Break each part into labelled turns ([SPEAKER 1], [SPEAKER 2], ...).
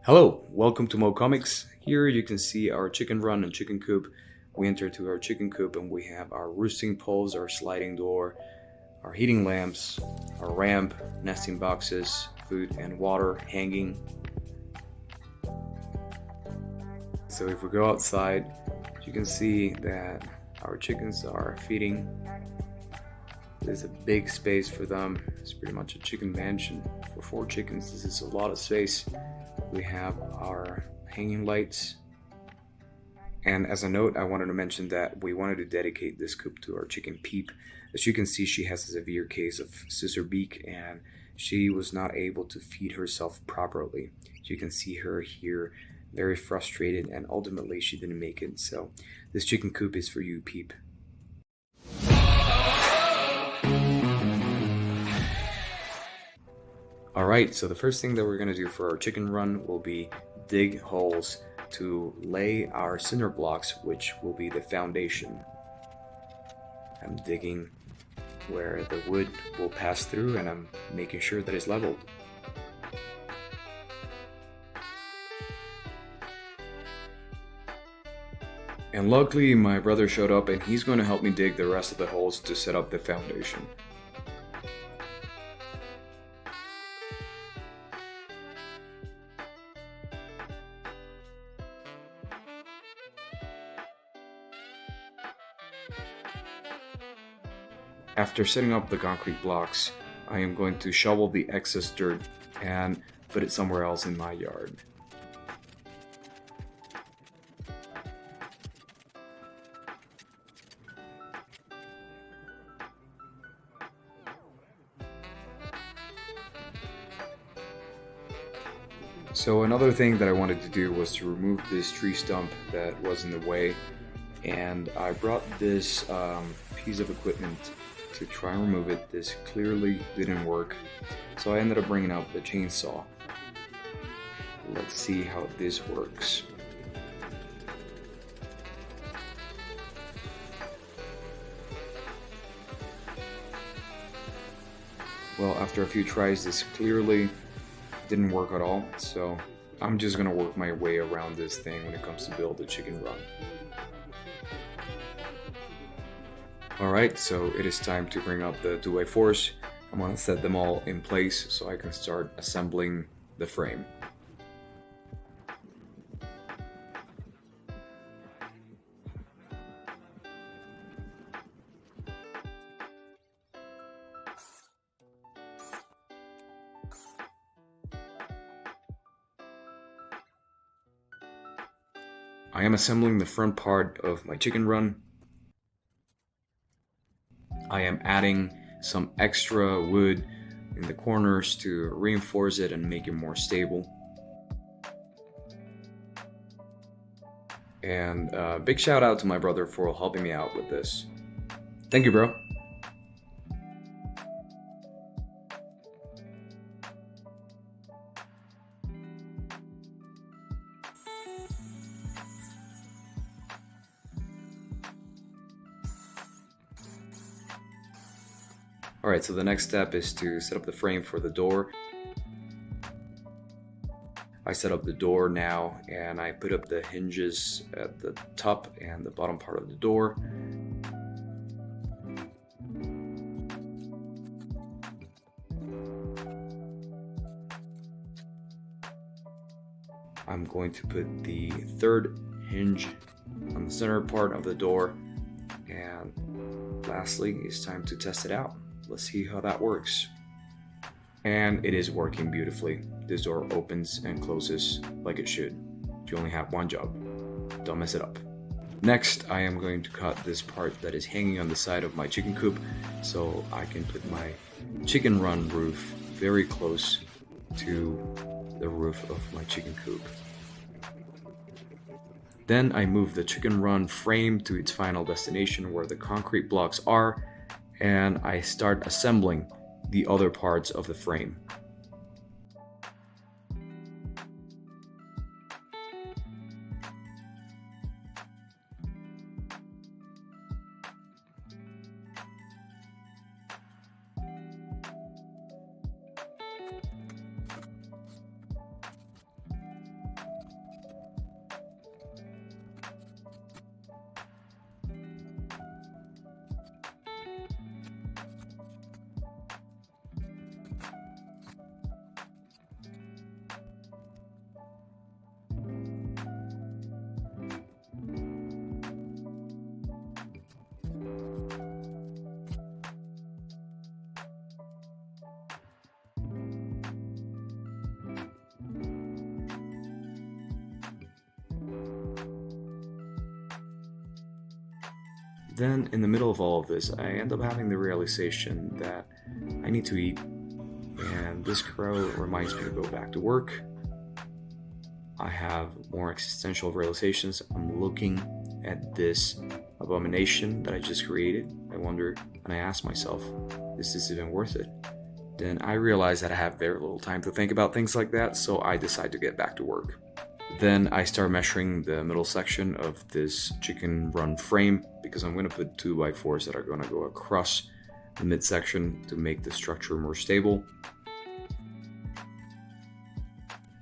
[SPEAKER 1] Hello, welcome to Moucomics. Here you can see our chicken run and chicken coop. We enter to our chicken coop and we have our roosting poles, our sliding door, our heating lamps, our ramp, nesting boxes, food and water hanging. So if we go outside, you can see that our chickens are feeding. There's a big space for them. It's pretty much a chicken mansion. For 4 chickens, this is a lot of space. We have our hanging lights. And as a note, I wanted to mention that we wanted to dedicate this coop to our chicken Peep. As you can see, she has a severe case of scissor beak and she was not able to feed herself properly. You can see her here very frustrated and ultimately she didn't make it. So this chicken coop is for you, Peep. Alright, so the first thing that we're going to do for our chicken run will be dig holes to lay our cinder blocks, which will be the foundation. I'm digging where the wood will pass through and I'm making sure that it's leveled. And luckily my brother showed up and he's going to help me dig the rest of the holes to set up the foundation. After setting up the concrete blocks, I am going to shovel the excess dirt and put it somewhere else in my yard. So another thing that I wanted to do was to remove this tree stump that was in the way, and I brought this piece of equipment to try and remove it. This clearly didn't work, so I ended up bringing out the chainsaw. Let's see how this works. Well, after a few tries, this clearly didn't work at all, so I'm just gonna work my way around this thing when it comes to build the chicken run. Alright, so it is time to bring up the 2x4s. I'm gonna set them all in place so I can start assembling the frame. I am assembling the front part of my chicken run. I am adding some extra wood in the corners to reinforce it and make it more stable. And big shout out to my brother for helping me out with this. Thank you, bro. Alright, so the next step is to set up the frame for the door. I set up the door now and I put up the hinges at the top and the bottom part of the door. I'm going to put the third hinge on the center part of the door, and lastly it's time to test it out. Let's see how that works. And it is working beautifully. This door opens and closes like it should. You only have one job. Don't mess it up. Next, I am going to cut this part that is hanging on the side of my chicken coop so I can put my chicken run roof very close to the roof of my chicken coop. Then I move the chicken run frame to its final destination where the concrete blocks are, and I start assembling the other parts of the frame. Then, in the middle of all of this, I end up having the realization that I need to eat, and this crow reminds me to go back to work. I have more existential realizations. I'm looking at this abomination that I just created. I wonder, and I ask myself, is this even worth it? Then I realize that I have very little time to think about things like that, so I decide to get back to work. Then I start measuring the middle section of this chicken run frame because I'm going to put 2x4s that are going to go across the midsection to make the structure more stable.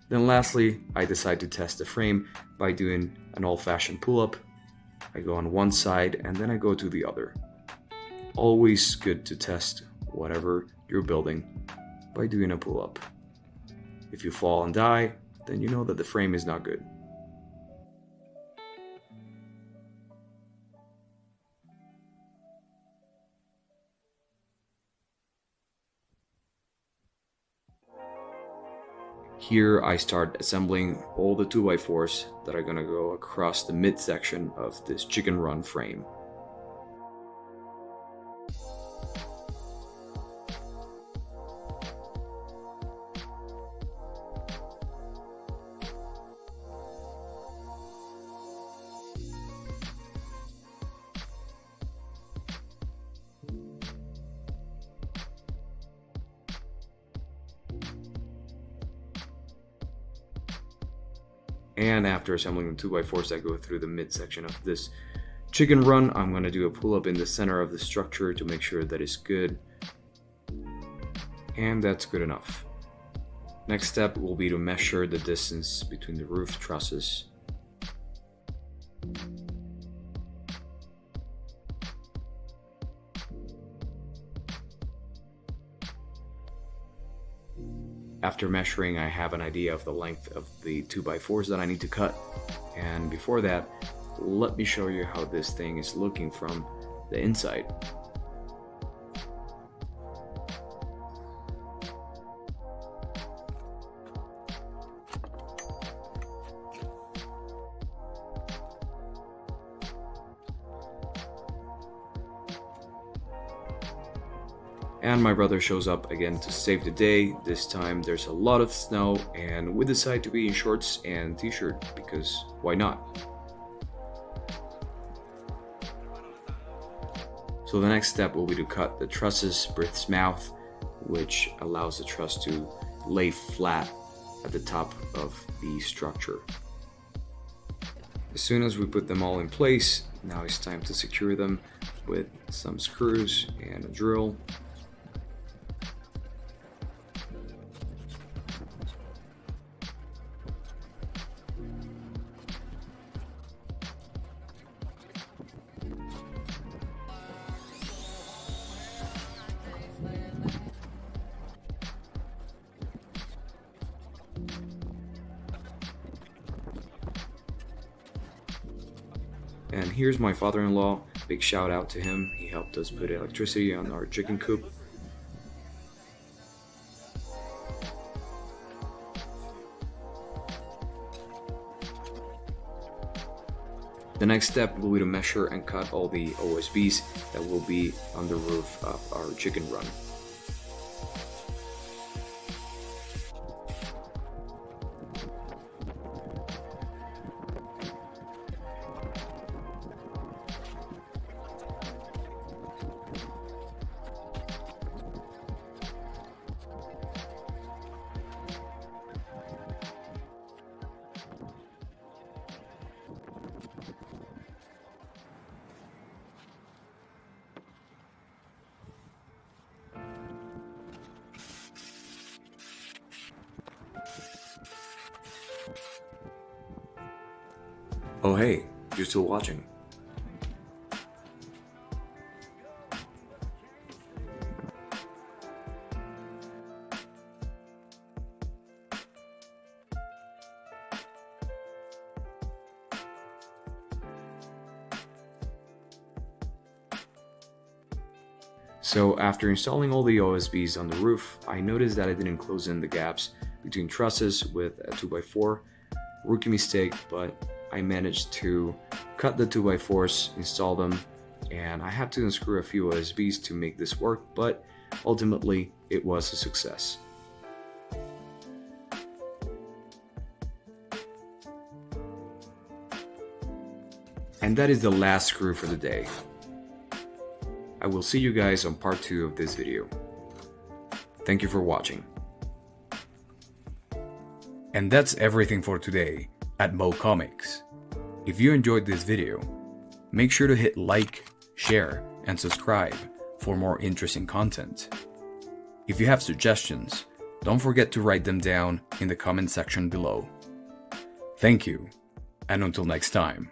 [SPEAKER 1] Then lastly, I decide to test the frame by doing an old-fashioned pull-up. I go on one side and then I go to the other. Always good to test whatever you're building by doing a pull-up. If you fall and die, then you know that the frame is not good. Here I start assembling all the 2x4s that are going to go across the midsection of this chicken run frame. And after assembling the 2x4s that go through the midsection of this chicken run, I'm going to do a pull-up in the center of the structure to make sure that it's good. And that's good enough. Next step will be to measure the distance between the roof trusses. After measuring, I have an idea of the length of the 2x4s that I need to cut. And before that, let me show you how this thing is looking from the inside. And my brother shows up again to save the day. This time there's a lot of snow and we decide to be in shorts and t-shirt because why not? So the next step will be to cut the trusses Brith's mouth, which allows the truss to lay flat at the top of the structure. As soon as we put them all in place, now it's time to secure them with some screws and a drill. And here's my father-in-law, big shout out to him. He helped us put electricity on our chicken coop. The next step will be to measure and cut all the OSBs that will be on the roof of our chicken run. Oh hey, you're still watching. So after installing all the OSBs on the roof, I noticed that I didn't close in the gaps between trusses with a 2x4. Rookie mistake, but I managed to cut the 2x4s, install them and I had to unscrew a few OSBs to make this work, but ultimately it was a success. And that is the last screw for the day. I will see you guys on part 2 of this video. Thank you for watching. And that's everything for today at Moucomics. If you enjoyed this video, make sure to hit like, share, and subscribe for more interesting content. If you have suggestions, don't forget to write them down in the comment section below. Thank you, and until next time.